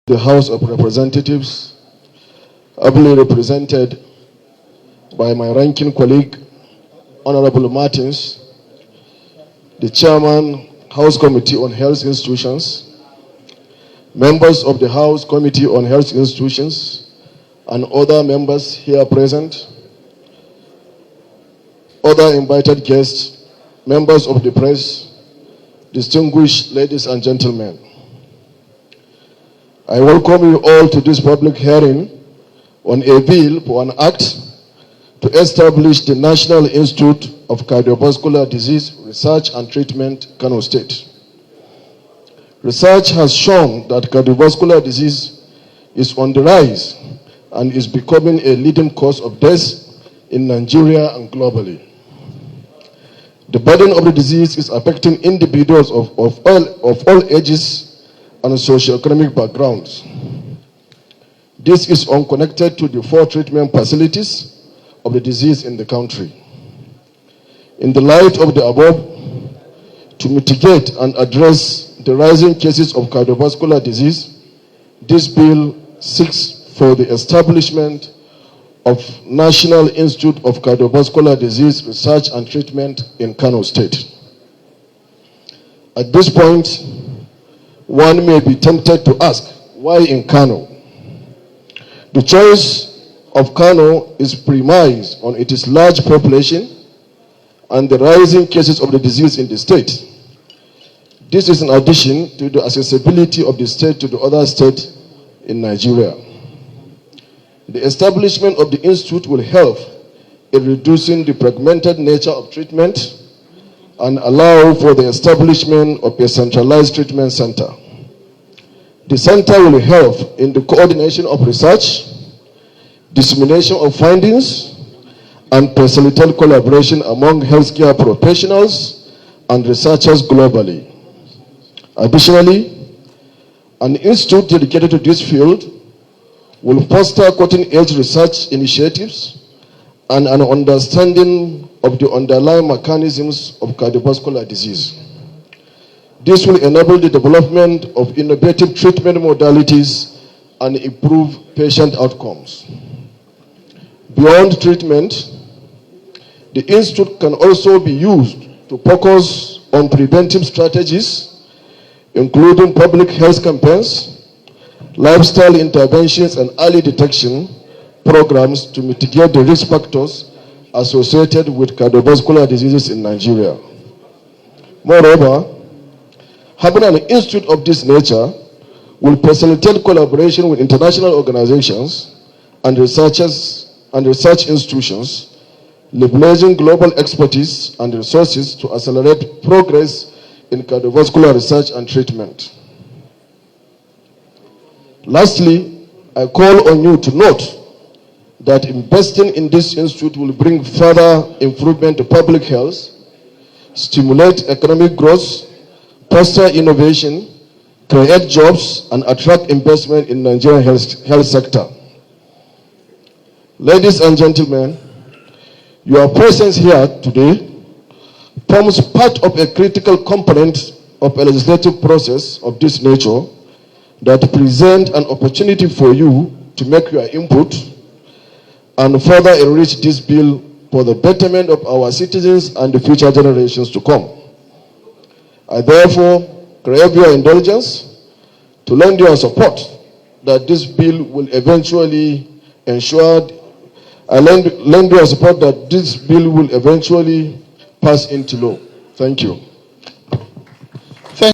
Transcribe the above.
The House of Representatives, ably represented by my ranking colleague, Honorable Martins, the Chairman, House Committee on Health Institutions, members of the House Committee on Health Institutions, and other members here present, other invited guests, members of the press, distinguished ladies and gentlemen. I welcome you all to this public hearing on a bill for an act to establish the National Institute of Cardiovascular Disease Research and Treatment, Kano State. Research has shown that cardiovascular disease is on the rise and is becoming a leading cause of death in Nigeria and globally. The burden of the disease is affecting individuals of all ages and socioeconomic backgrounds. This is unconnected to the 4 treatment facilities of the disease in the country. In the light of the above, to mitigate and address the rising cases of cardiovascular disease, this bill seeks for the establishment of National Institute of Cardiovascular Disease Research and Treatment in Kano State. At this point, one may be tempted to ask, why in Kano? The choice of Kano is premised on its large population and the rising cases of the disease in the state. This is in addition to the accessibility of the state to the other states in Nigeria. The establishment of the institute will help in reducing the fragmented nature of treatment and allow for the establishment of a centralized treatment center. The center will help in the coordination of research, dissemination of findings, and facilitate collaboration among healthcare professionals and researchers globally. Additionally, an institute dedicated to this field will foster cutting-edge research initiatives and an understanding of the underlying mechanisms of cardiovascular disease. This will enable the development of innovative treatment modalities and improve patient outcomes. Beyond treatment, the institute can also be used to focus on preventive strategies, including public health campaigns, lifestyle interventions, and early detection programs to mitigate the risk factors associated with cardiovascular diseases in Nigeria. Moreover, having an institute of this nature will facilitate collaboration with international organizations and researchers and research institutions, leveraging global expertise and resources to accelerate progress in cardiovascular research and treatment. Lastly, I call on you to note that investing in this institute will bring further improvement to public health, stimulate economic growth, foster innovation, create jobs, and attract investment in Nigerian health sector. Ladies and gentlemen, your presence here today forms part of a critical component of a legislative process of this nature that presents an opportunity for you to make your input and further enrich this bill for the betterment of our citizens and the future generations to come. I therefore crave your indulgence to lend your support that this bill will eventually lend your support that this bill will eventually pass into law. Thank you.